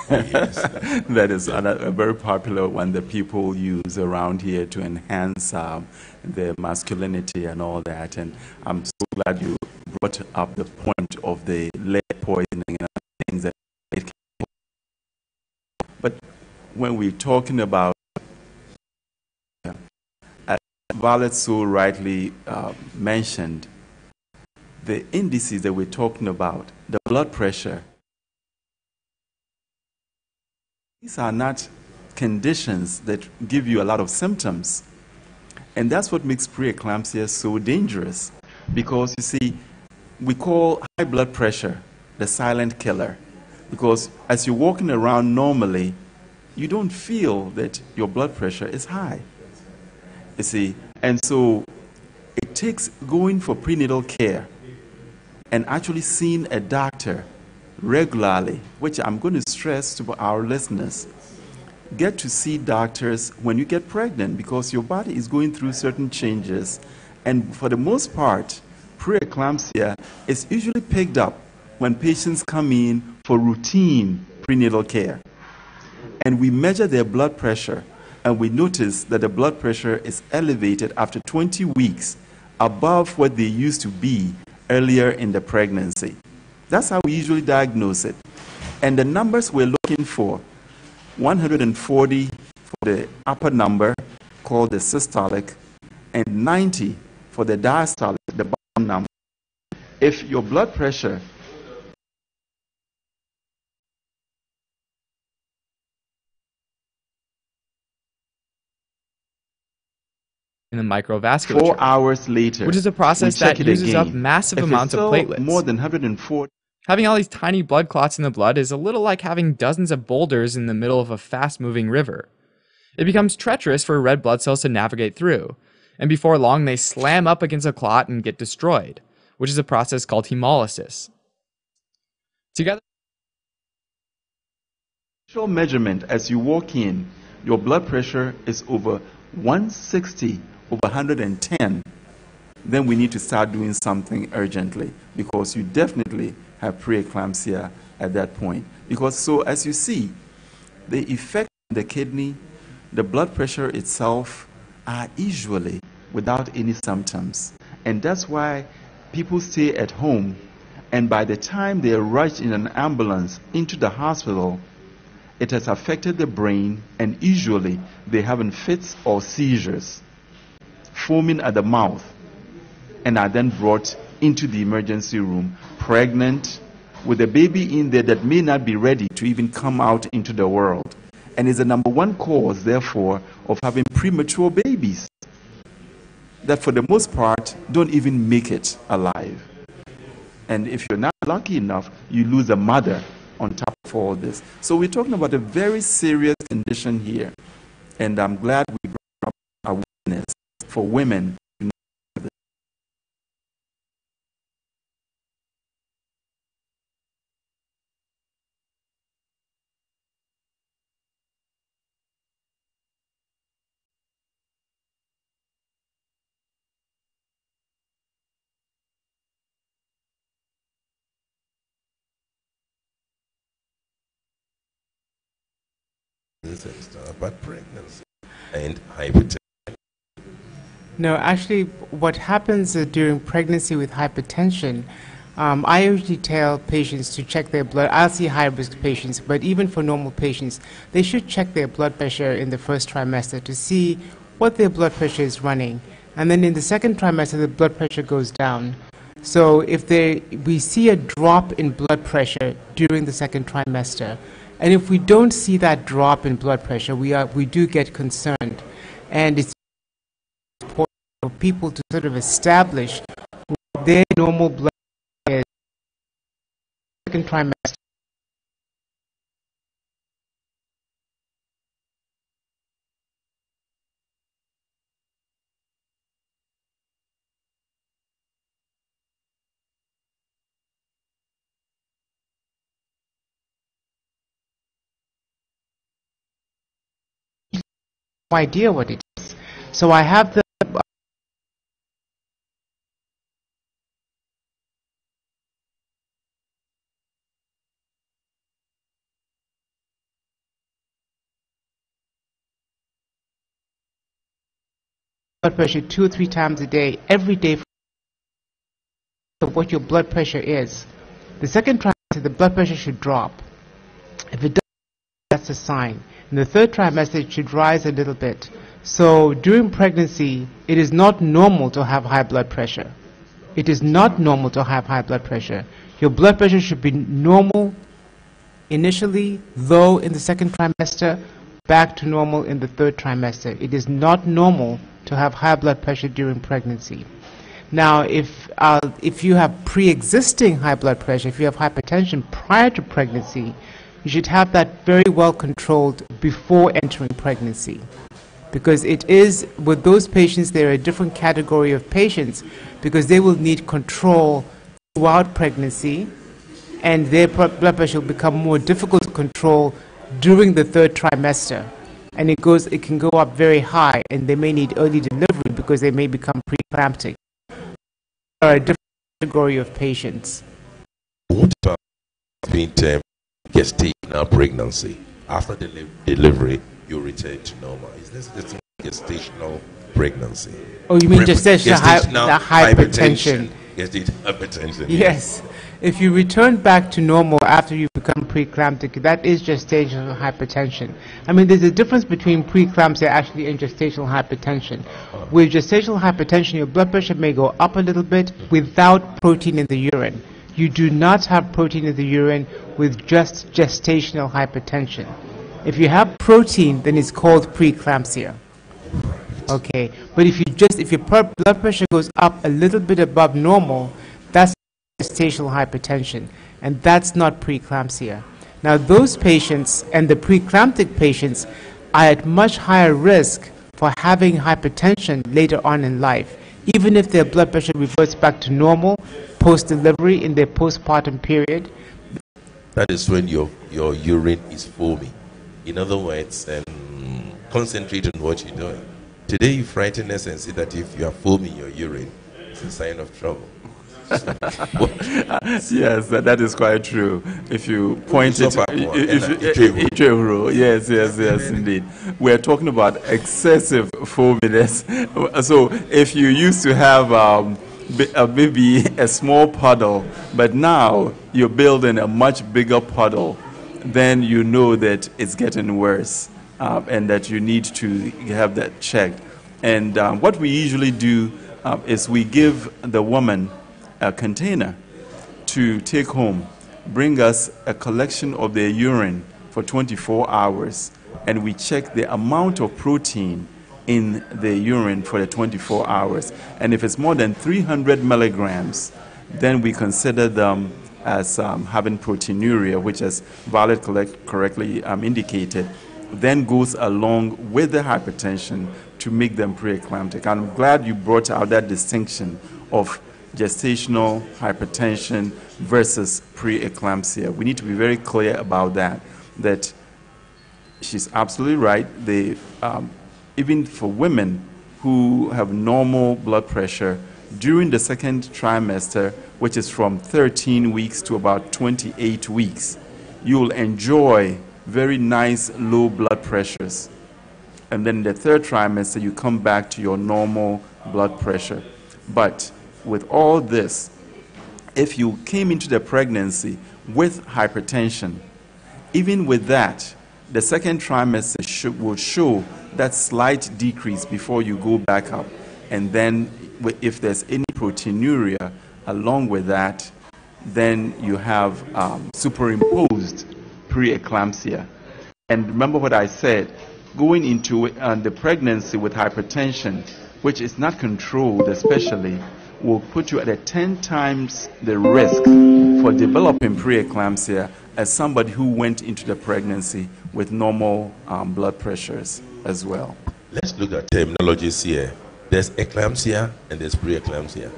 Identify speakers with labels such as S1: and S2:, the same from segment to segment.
S1: Yes.
S2: That is a very popular one that people use around here to enhance their masculinity and all that. And I'm so glad you brought up the point of the lead poisoning and other things that it can. But when we're talking about, as Violet so rightly mentioned, the indices that we're talking about, the blood pressure, these are not conditions that give you a lot of symptoms. And that's what makes preeclampsia so dangerous. Because you see, we call high blood pressure the silent killer. Because as you're walking around normally, you don't feel that your blood pressure is high. You see, and so it takes going for prenatal care and actually seeing a doctor regularly, which I'm going to stress to our listeners. Get to see doctors when you get pregnant because your body is going through certain changes. And for the most part, preeclampsia is usually picked up when patients come in for routine prenatal care. And we measure their blood pressure, and we notice that the blood pressure is elevated after 20 weeks above what they used to be earlier in the pregnancy. That's how we usually diagnose it. And the numbers we're looking for, 140 for the upper number, called the systolic, and 90 for the diastolic, the bottom number. If your blood pressure
S3: in the microvasculature,
S2: 4 hours later,
S3: which is a process that uses up massive
S2: if
S3: amounts
S2: it's
S3: of
S2: still
S3: platelets.
S2: more than 140,
S3: Having all these tiny blood clots in the blood is a little like having dozens of boulders in the middle of a fast-moving river. It becomes treacherous for red blood cells to navigate through, and before long they slam up against a clot and get destroyed, which is a process called hemolysis. Together,
S2: initial measurement as you walk in, your blood pressure is over 160 over 110, then we need to start doing something urgently because you definitely have preeclampsia at that point. Because so as you see, the effect on the kidney, the blood pressure itself are usually without any symptoms. And that's why people stay at home, and by the time they are rushed in an ambulance into the hospital, it has affected the brain, and usually they have fits or seizures, foaming at the mouth, and are then brought into the emergency room, pregnant, with a baby in there that may not be ready to even come out into the world. And is the number one cause, therefore, of having premature babies that for the most part don't even make it alive. And if you're not lucky enough, you lose a mother on top of all this. So we're talking about a very serious condition here. And I'm glad we brought up awareness for women.
S1: About pregnancy and hypertension.
S4: No, actually, what happens during pregnancy with hypertension, I usually tell patients to check their blood. I'll see high-risk patients, but even for normal patients, they should check their blood pressure in the first trimester to see what their blood pressure is running. And then in the second trimester, the blood pressure goes down. So if we see a drop in blood pressure during the second trimester, and if we don't see that drop in blood pressure, we do get concerned. And it's important for people to sort of establish what their normal blood pressure is second trimester. No idea what it is. So I have the blood pressure 2 or 3 times a day, every day, of what your blood pressure is. The second trimester, the blood pressure should drop. If it does, that's a sign. In the third trimester, it should rise a little bit. So during pregnancy, it is not normal to have high blood pressure. It is not normal to have high blood pressure. Your blood pressure should be normal initially, low in the second trimester, back to normal in the third trimester. It is not normal to have high blood pressure during pregnancy. Now, if you have pre-existing high blood pressure, if you have hypertension prior to pregnancy, you should have that very well controlled before entering pregnancy. Because it is, with those patients, they're a different category of patients because they will need control throughout pregnancy, and their blood pressure will become more difficult to control during the third trimester. And it can go up very high, and they may need early delivery because they may become preeclamptic. They are a different category of patients.
S1: What about gestational pregnancy? After delivery, you return to normal. Is this gestational pregnancy?
S4: Oh, you mean gestational hypertension?
S1: Gestational hypertension.
S4: Yes. If you return back to normal after you become preeclamptic, that is gestational hypertension. I mean, there's a difference between preeclampsia actually and gestational hypertension. With gestational hypertension, your blood pressure may go up a little bit without protein in the urine. You do not have protein in the urine with just gestational hypertension. If you have protein, then it's called preeclampsia. Okay, but if your blood pressure goes up a little bit above normal, that's gestational hypertension, and that's not preeclampsia. Now, those patients and the preeclamptic patients are at much higher risk for having hypertension later on in life, even if their blood pressure reverts back to normal post-delivery in their postpartum period.
S1: That is when your urine is foamy. In other words, concentrate on what you're doing. Today you frighten us and say that if you are foaming your urine, it's a sign of trouble.
S2: Yes, that is quite true. If you point it, yes, indeed. We're talking about excessive foaminess. So if you used to have maybe a small puddle, but now you're building a much bigger puddle, then you know that it's getting worse, and that you need to have that checked. And what we usually do is we give the woman a container to take home, bring us a collection of their urine for 24 hours, and we check the amount of protein in the urine for the 24 hours. And if it's more than 300 milligrams, then we consider them as having proteinuria, which, as Violet correctly indicated, then goes along with the hypertension to make them preeclamptic. I'm glad you brought out that distinction of gestational hypertension versus preeclampsia. We need to be very clear about that she's absolutely right. Even for women who have normal blood pressure during the second trimester, which is from 13 weeks to about 28 weeks, you'll enjoy very nice low blood pressures. And then in the third trimester, you come back to your normal blood pressure. But with all this, if you came into the pregnancy with hypertension, even with that, the second trimester will show that slight decrease before you go back up. And then if there's any proteinuria along with that, then you have superimposed preeclampsia. And remember what I said, going into the pregnancy with hypertension, which is not controlled especially, will put you at a 10 times the risk for developing preeclampsia as somebody who went into the pregnancy with normal blood pressures as well.
S1: Let's look at terminologies here. There's eclampsia and there's preeclampsia.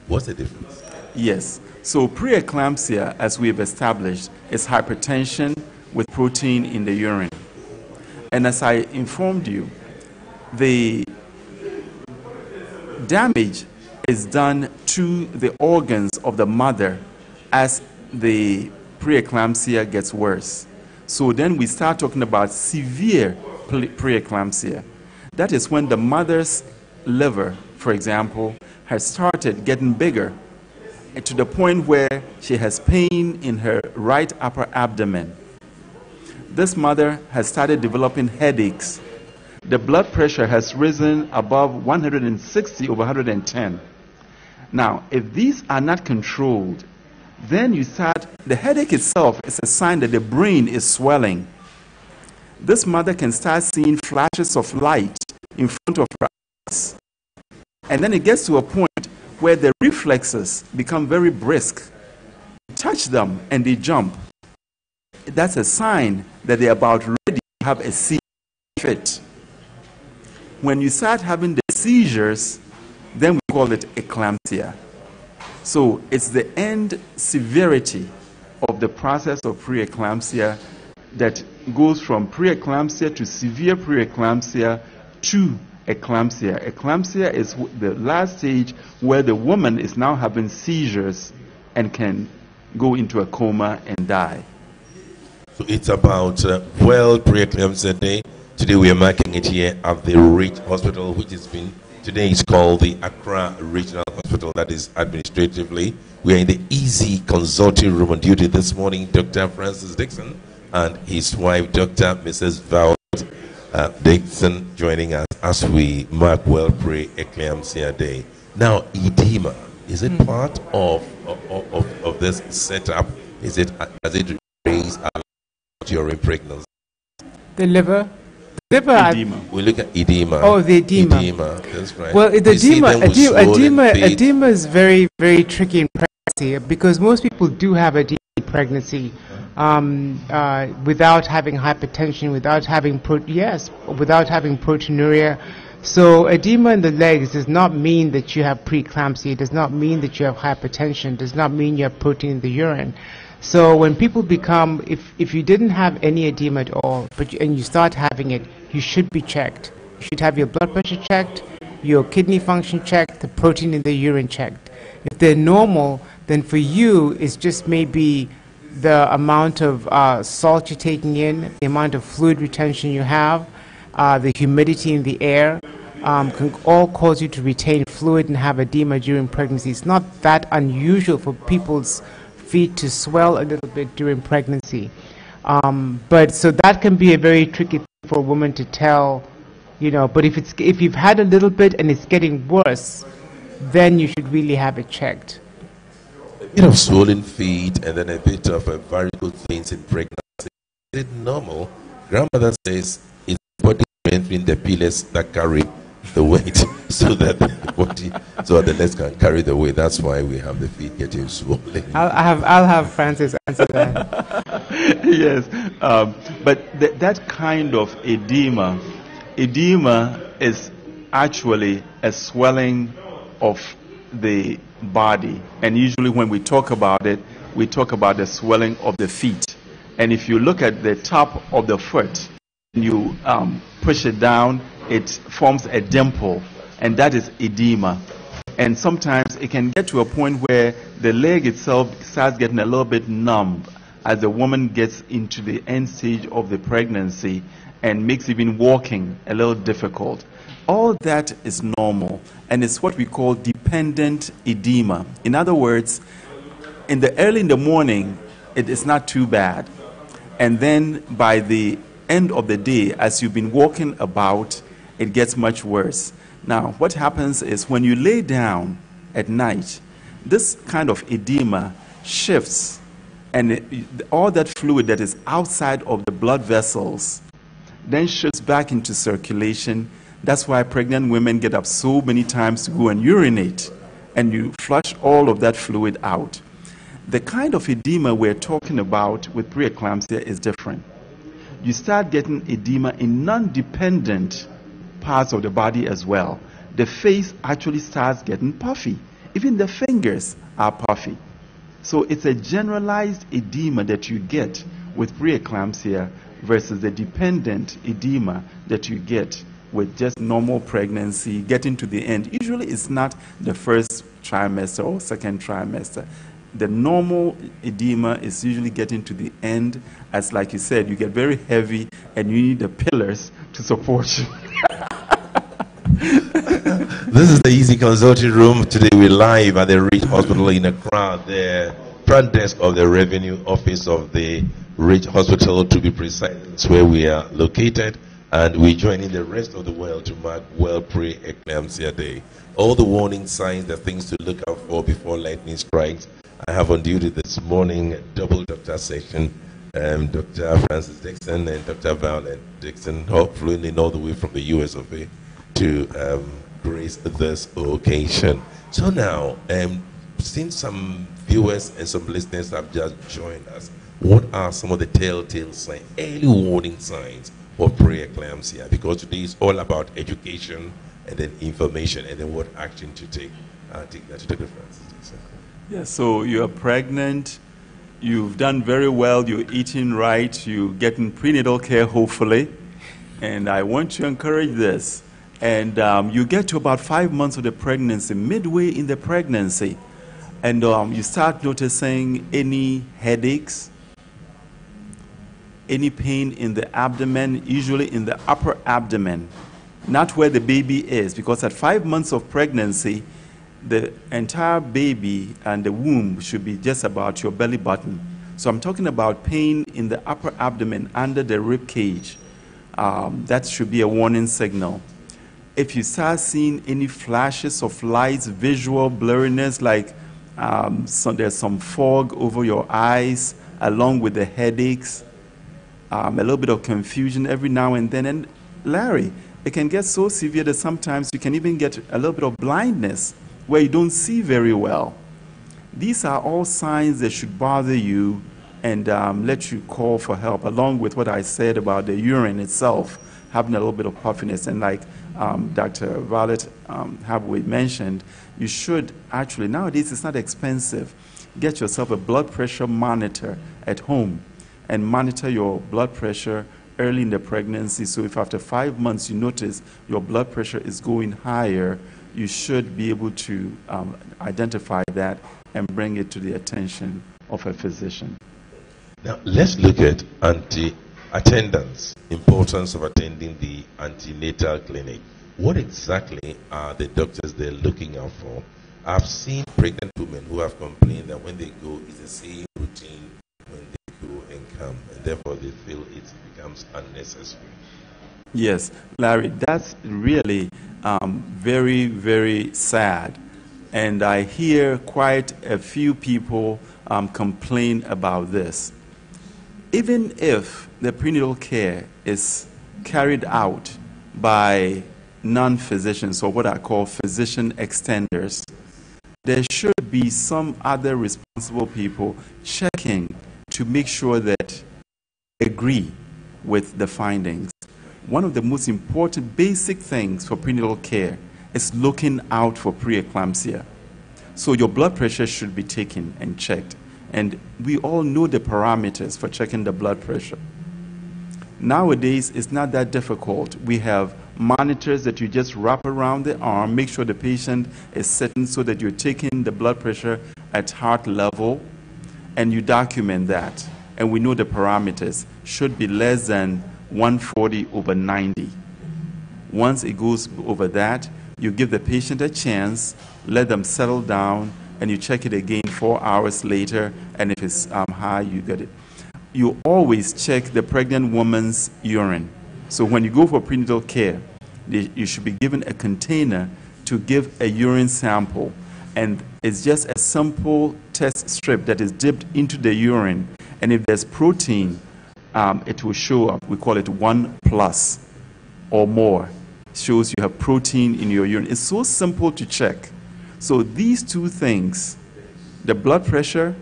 S1: What's the difference?
S2: Yes. So preeclampsia, as we have established, is hypertension with protein in the urine. And as I informed you, the damage is done to the organs of the mother as the preeclampsia gets worse. So then we start talking about severe preeclampsia. That is when the mother's liver, for example, has started getting bigger to the point where she has pain in her right upper abdomen. This mother has started developing headaches. The blood pressure has risen above 160 over 110. Now, if these are not controlled, then you start, the headache itself is a sign that the brain is swelling. This mother can start seeing flashes of light in front of her eyes. And then it gets to a point where the reflexes become very brisk. You touch them and they jump. That's a sign that they're about ready to have a seizure fit. When you start having the seizures, then we call it eclampsia. So it's the end severity of the process of preeclampsia that goes from preeclampsia to severe preeclampsia to eclampsia. Eclampsia is the last stage where the woman is now having seizures and can go into a coma and die.
S1: So it's about World Preeclampsia Day. Today we are marking it here at the Ridge Hospital, which has been, today is called the Accra Regional Hospital, that is administratively. We are in the EEZY consulting room on duty this morning. Dr. Francis Dickson and his wife, Dr. Mrs. Val Dickson, joining us as we mark World Preeclampsia Day. Now, edema, is it part of this setup? Is it, as it raise during pregnancy?
S4: The liver?
S2: Edema.
S1: We look at edema.
S4: Oh, the edema.
S1: Edema, that's right.
S4: Well, the edema is very, very tricky in pregnancy because most people do have edema in pregnancy without having hypertension, without having proteinuria. So edema in the legs does not mean that you have preeclampsia. It does not mean that you have hypertension. It does not mean you have protein in the urine. So when people become, if you didn't have any edema at all, and you start having it, you should be checked. You should have your blood pressure checked, your kidney function checked, the protein in the urine checked. If they're normal, then for you, it's just maybe the amount of salt you're taking in, the amount of fluid retention you have, the humidity in the air, can all cause you to retain fluid and have edema during pregnancy. It's not that unusual for people's feet to swell a little bit during pregnancy. But so that can be a very tricky thing for a woman to tell, you know, but if you've had a little bit and it's getting worse, then you should really have it checked.
S1: A bit of swollen feet and then a bit of varicose veins in pregnancy. Is it normal? Grandmother says it's body strengthening the pillars that carry the weight so that the body, so the legs can carry the weight. That's why we have the feet getting swollen.
S4: I'll have Francis answer that.
S2: Yes, but that kind of edema is actually a swelling of the body, and usually when we talk about it, we talk about the swelling of the feet. And if you look at the top of the foot, and you push it down, it forms a dimple, and that is edema. And sometimes it can get to a point where the leg itself starts getting a little bit numb as the woman gets into the end stage of the pregnancy and makes even walking a little difficult. All that is normal, and it's what we call dependent edema. In other words, early in the morning, it is not too bad. And then by the end of the day, as you've been walking about, it gets much worse. Now, what happens is when you lay down at night, this kind of edema shifts, and all that fluid that is outside of the blood vessels then shifts back into circulation. That's why pregnant women get up so many times to go and urinate, and you flush all of that fluid out. The kind of edema we're talking about with preeclampsia is different. You start getting edema in non-dependent parts of the body as well. The face actually starts getting puffy. Even the fingers are puffy. So it's a generalized edema that you get with preeclampsia versus the dependent edema that you get with just normal pregnancy, getting to the end. Usually it's not the first trimester or second trimester. The normal edema is usually getting to the end, as like you said, you get very heavy and you need the pillars to support you.
S1: This is the EEZY consulting room. Today we're live at the Ridge Hospital in Accra, the front desk of the revenue office of the Ridge Hospital, to be precise. It's where we are located, and we're joining the rest of the world to mark World Pre-Eclampsia Day. All the warning signs, the things to look out for before lightning strikes. I have on duty this morning double doctor section, Dr. Francis Dickson and Dr. Violet Dickson, hopefully all the way from the US of A, to grace this occasion. So now, since some viewers and some listeners have just joined us, what are some of the telltale signs, early warning signs for preeclampsia? Because today is all about education and then information and then what action to take. Take that to Dr. Francis Dickson.
S2: Yeah, so you're pregnant, you've done very well, you're eating right, you're getting prenatal care, hopefully. And I want to encourage this. And you get to about 5 months of the pregnancy, midway in the pregnancy, and you start noticing any headaches, any pain in the abdomen, usually in the upper abdomen, not where the baby is, because at 5 months of pregnancy, the entire baby and the womb should be just about your belly button. So I'm talking about pain in the upper abdomen under the rib cage. That should be a warning signal. If you start seeing any flashes of lights, visual blurriness, like so there's some fog over your eyes, along with the headaches, a little bit of confusion every now and then. And Larry, it can get so severe that sometimes you can even get a little bit of blindness where you don't see very well. These are all signs that should bother you and let you call for help, along with what I said about the urine itself, having a little bit of puffiness. And like Dr. Violet Habway mentioned, you should actually, nowadays it's not expensive, get yourself a blood pressure monitor at home and monitor your blood pressure early in the pregnancy. So if after 5 months you notice your blood pressure is going higher, you should be able to identify that and bring it to the attention of a physician.
S1: Now let's look at attendance, importance of attending the antenatal clinic. What exactly are the doctors they're looking out for? I've seen pregnant women who have complained that when they go, it's the same routine when they go and come, and therefore they feel it becomes unnecessary.
S2: Yes, Larry, that's really very, very sad. And I hear quite a few people complain about this. Even if the prenatal care is carried out by non-physicians, or what I call physician extenders, there should be some other responsible people checking to make sure that they agree with the findings. One of the most important basic things for prenatal care is looking out for preeclampsia. So your blood pressure should be taken and checked. And we all know the parameters for checking the blood pressure. Nowadays, it's not that difficult. We have monitors that you just wrap around the arm, make sure the patient is sitting so that you're taking the blood pressure at heart level, and you document that. And we know the parameters should be less than 140/90. Once it goes over that, you give the patient a chance, let them settle down, and you check it again 4 hours later, and if it's high, you get it. You always check the pregnant woman's urine. So when you go for prenatal care, you should be given a container to give a urine sample. And it's just a simple test strip that is dipped into the urine. And if there's protein, it will show up. We call it 1+ or more. It shows you have protein in your urine. It's so simple to check. So these two things, the blood pressure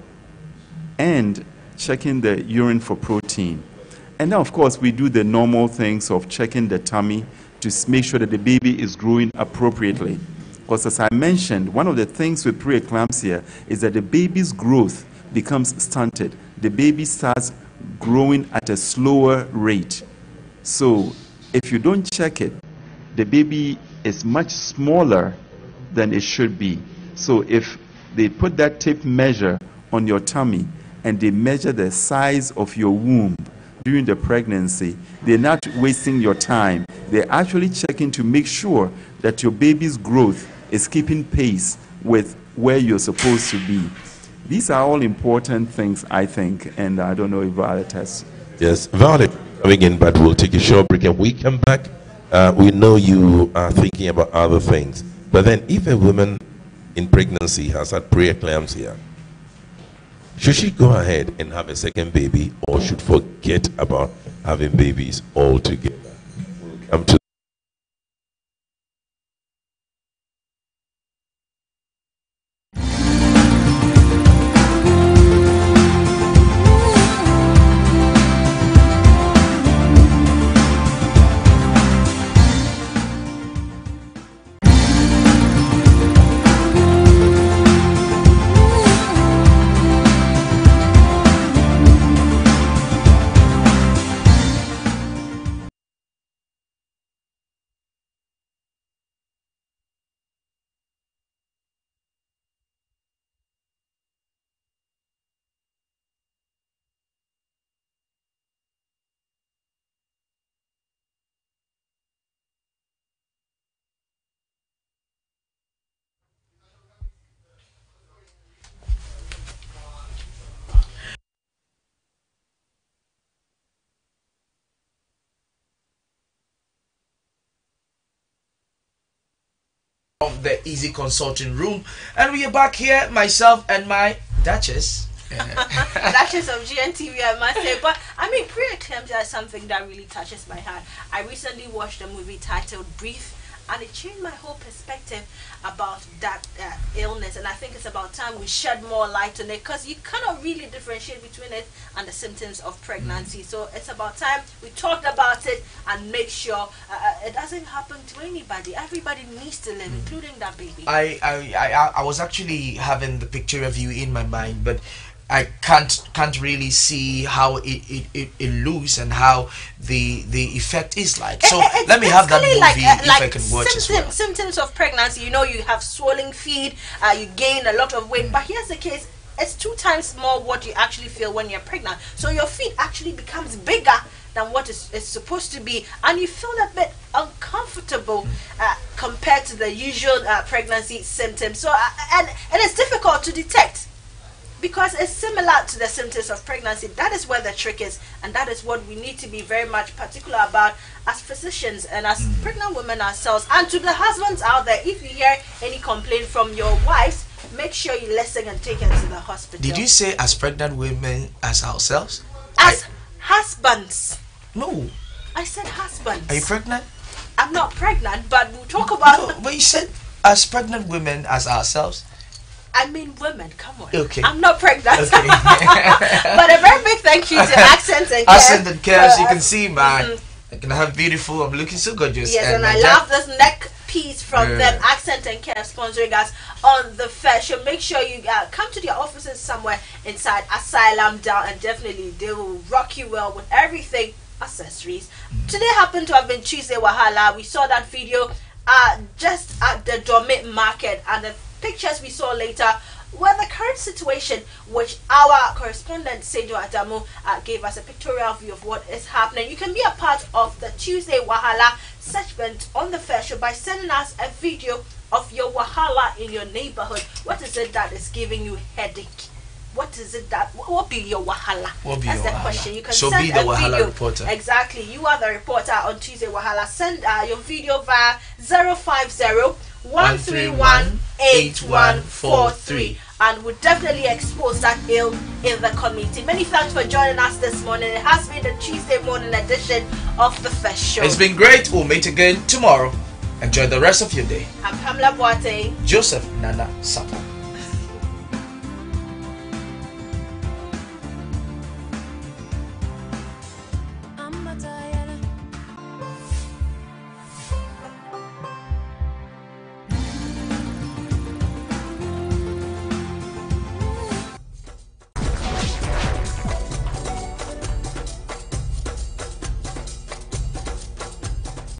S2: and checking the urine for protein. And now, of course, we do the normal things of checking the tummy to make sure that the baby is growing appropriately. Because as I mentioned, one of the things with preeclampsia is that the baby's growth becomes stunted. The baby starts growing at a slower rate. So if you don't check it, the baby is much smaller than it should be. So if they put that tape measure on your tummy and they measure the size of your womb during the pregnancy, they're not wasting your time. They're actually checking to make sure that your baby's growth is keeping pace with where you're supposed to be. These are all important things, I think, and I don't know if Violet has.
S1: Yes, Violet coming in, but we'll take a short break and we come back. We know you are thinking about other things, but then if a woman in pregnancy has had preeclampsia, should she go ahead and have a second baby, or should forget about having babies altogether? We'll come to
S5: of the EEZY consulting room, and we are back here, myself and my Duchess.
S6: Duchess of GNTV, I must say. But I mean, preeclampsia is something that really touches my heart. I recently watched a movie titled Brief, and it changed my whole perspective about that illness, and I think it's about time we shed more light on it, because you cannot really differentiate between it and the symptoms of pregnancy. So it's about time we talked about it and make sure it doesn't happen to anybody. Everybody needs to live, including that baby.
S5: I was actually having the picture of you in my mind, but I can't really see how it looks and how the effect is like. So let me have that movie if I can watch as well.
S6: Symptoms of pregnancy, you know, you have swollen feet, you gain a lot of weight, but here's the case, it's 2 times more what you actually feel when you're pregnant. So your feet actually becomes bigger than what it's supposed to be, and you feel a bit uncomfortable compared to the usual pregnancy symptoms. So and it's difficult to detect, because it's similar to the symptoms of pregnancy. That is where the trick is, and that is what we need to be very much particular about as physicians and as pregnant women ourselves. And to the husbands out there, if you hear any complaint from your wives, make sure you listen and take her to the hospital.
S5: Did you say as pregnant women as ourselves?
S6: As husbands.
S5: No.
S6: I said husbands.
S5: Are you pregnant?
S6: I'm not pregnant, but we'll talk about...
S5: No, but you said as pregnant women as ourselves.
S6: I mean women, come on.
S5: Okay.
S6: I'm not pregnant.
S5: Okay.
S6: But a very big thank you to Accent and Care.
S5: Accent and Care, as you can see, man. I can have beautiful, I'm looking so gorgeous.
S6: Yes, and I love this neck piece from them. Accent and Care sponsoring us on the fashion. Make sure you come to their offices somewhere inside Asylum Down, and definitely they will rock you well with everything, accessories. Today happened to have been Tuesday Wahala. We saw that video just at the Dormit market, and the pictures we saw later were the current situation, which our correspondent Sejo Adamu gave us a pictorial view of what is happening. You can be a part of the Tuesday Wahala segment on the Fair Show by sending us a video of your Wahala in your neighborhood. What is it that is giving you headache? What is it that what be your Wahala? That's the question. You can
S5: so
S6: send
S5: be the
S6: a
S5: Wahala
S6: video.
S5: reporter.
S6: Exactly. You are the reporter on Tuesday Wahala. Send your video via 050-131-8143, and we'll definitely expose that ill in the community. Many thanks for joining us this morning. It has been the Tuesday morning edition of the First Show.
S5: It's been great. We'll meet again tomorrow. Enjoy the rest of your day.
S6: I'm Pamela Boate.
S5: Joseph Nana Sapo.